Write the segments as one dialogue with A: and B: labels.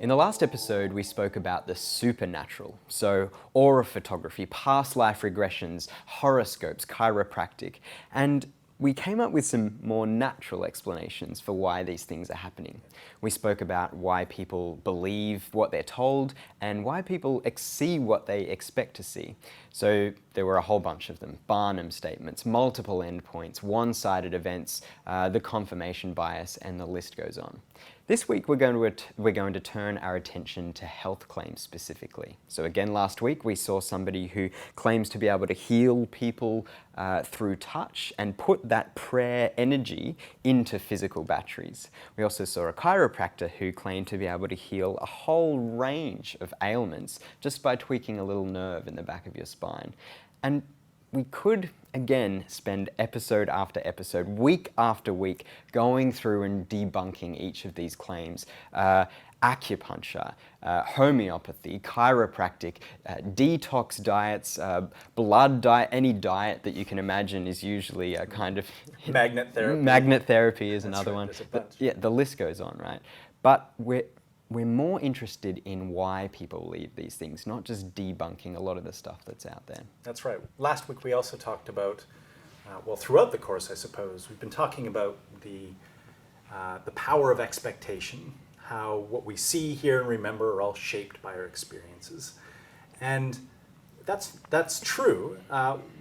A: In the last episode, we spoke about the supernatural, so aura photography, past life regressions, horoscopes, chiropractic, and we came up with some more natural explanations for why these things are happening. We spoke about why people believe what they're told and why people see what they expect to see. So there were a whole bunch of them: Barnum statements, multiple endpoints, one-sided events, the confirmation bias, and the list goes on. This week we're going to turn our attention to health claims specifically. So again, last week we saw somebody who claims to be able to heal people through touch and put that prayer energy into physical batteries. We also saw a chiropractor who claimed to be able to heal a whole range of ailments just by tweaking a little nerve in the back of your spine. And we could, again, spend episode after episode, week after week, going through and debunking each of these claims. Acupuncture, homeopathy, chiropractic, detox diets, blood diet, any diet that you can imagine is usually a kind of...
B: Magnet therapy.
A: Magnet therapy is
B: That's
A: another
B: right,
A: one.
B: there's a
A: But
B: bunch.
A: yeah, the list goes on, right? But we're more interested in why people believe these things, not just debunking a lot of the stuff that's out there.
B: That's right. Last week we also talked about, throughout the course, I suppose, we've been talking about the power of expectation, how what we see, hear, and remember are all shaped by our experiences. And that's true.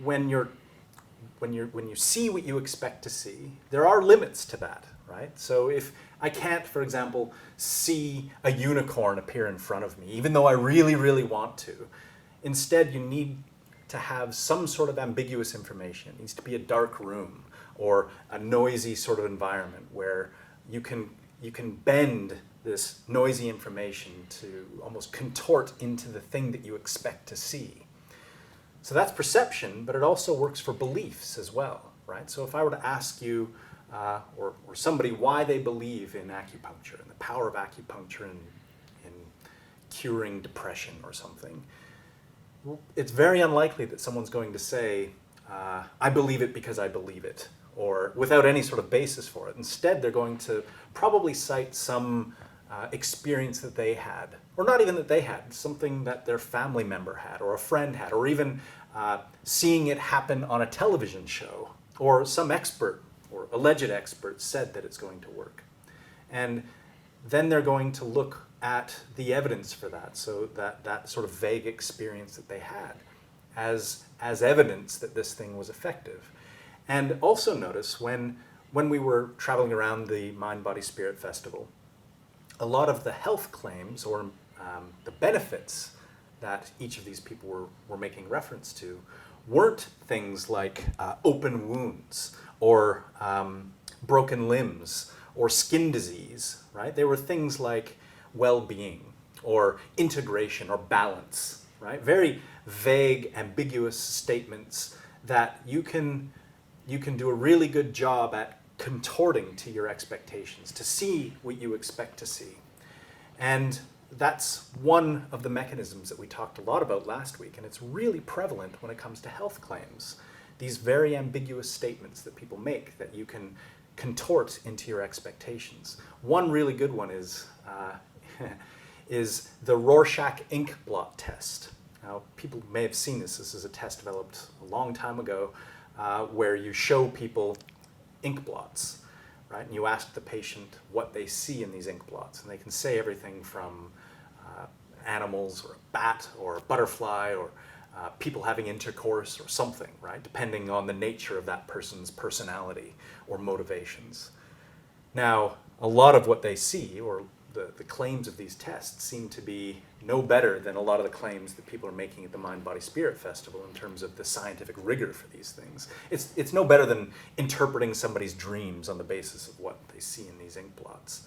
B: When you see what you expect to see, there are limits to that, right? So if I can't, for example, see a unicorn appear in front of me, even though I really, really want to, instead you need to have some sort of ambiguous information. It needs to be a dark room or a noisy sort of environment where you can bend this noisy information to almost contort into the thing that you expect to see. So that's perception, but it also works for beliefs as well, right? So if I were to ask you, or somebody, why they believe in acupuncture and the power of acupuncture in curing depression or something, it's very unlikely that someone's going to say, I believe it because I believe it, or without any sort of basis for it. Instead, they're going to probably cite some experience that they had, or not even that they had, something that their family member had, or a friend had, or even seeing it happen on a television show, or some expert or alleged expert said that it's going to work. And then they're going to look at the evidence for that, so that sort of vague experience that they had as evidence that this thing was effective. And also notice when we were traveling around the Mind, Body, Spirit Festival, a lot of the health claims or the benefits that each of these people were making reference to weren't things like open wounds or broken limbs or skin disease, right? They were things like well-being or integration or balance, right? Very vague, ambiguous statements that you can do a really good job at contorting to your expectations, to see what you expect to see. And that's one of the mechanisms that we talked a lot about last week, and it's really prevalent when it comes to health claims. These very ambiguous statements that people make that you can contort into your expectations. One really good one is the Rorschach ink blot test. Now, people may have seen this. This is a test developed a long time ago where you show people ink blots, right? And you ask the patient what they see in these ink blots, and they can say everything from animals or a bat or a butterfly or people having intercourse or something, right? Depending on the nature of that person's personality or motivations. Now, a lot of what they see, or the claims of these tests, seem to be no better than a lot of the claims that people are making at the Mind, Body, Spirit Festival in terms of the scientific rigor for these things. It's no better than interpreting somebody's dreams on the basis of what they see in these ink blots.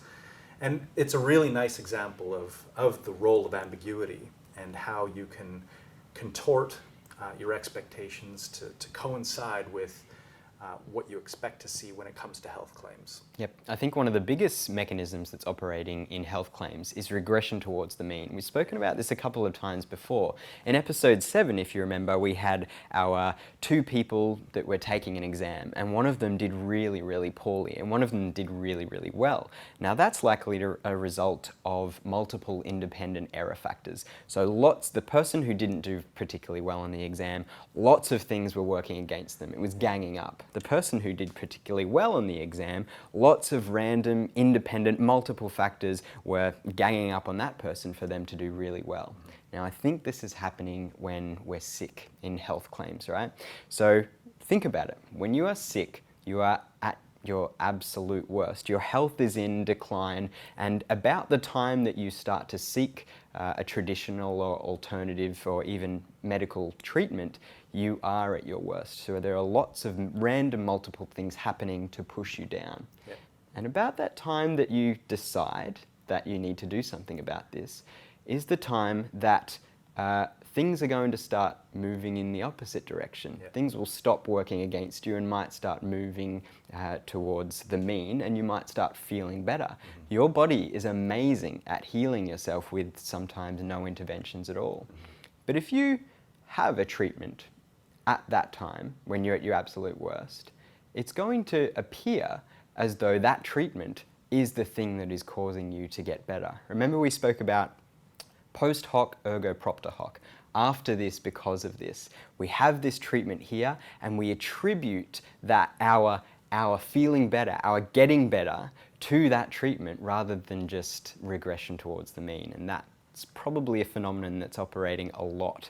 B: And it's a really nice example of the role of ambiguity and how you can contort your expectations to coincide with what you expect to see when it comes to health claims.
A: Yep. I think one of the biggest mechanisms that's operating in health claims is regression towards the mean. We've spoken about this a couple of times before. In episode 7, if you remember, we had our 2 people that were taking an exam, and one of them did really, really poorly, and one of them did really, really well. Now that's likely a result of multiple independent error factors. So the person who didn't do particularly well on the exam, lots of things were working against them. It was ganging up. The person who did particularly well on the exam, lots of random, independent, multiple factors were ganging up on that person for them to do really well. Now, I think this is happening when we're sick in health claims, right? So think about it. When you are sick, you are at your absolute worst. Your health is in decline, and about the time that you start to seek a traditional or alternative or even medical treatment, you are at your worst. So there are lots of random multiple things happening to push you down.
B: Yep.
A: And about that time that you decide that you need to do something about this is the time that things are going to start moving in the opposite direction.
B: Yep.
A: Things will stop working against you and might start moving towards the mean, and you might start feeling better. Mm-hmm. Your body is amazing at healing yourself with sometimes no interventions at all. Mm-hmm. But if you have a treatment at that time, when you're at your absolute worst, it's going to appear as though that treatment is the thing that is causing you to get better. Remember we spoke about post hoc ergo propter hoc. After this, because of this, we have this treatment here, and we attribute that our feeling better, our getting better, to that treatment rather than just regression towards the mean. And that's probably a phenomenon that's operating a lot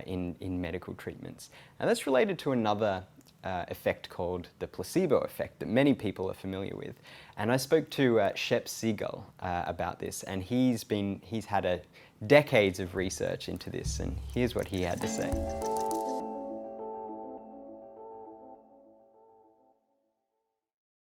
A: in medical treatments. And that's related to another effect called the placebo effect that many people are familiar with. And I spoke to Shep Siegel about this, and he's had decades of research into this, and here's what he had to say.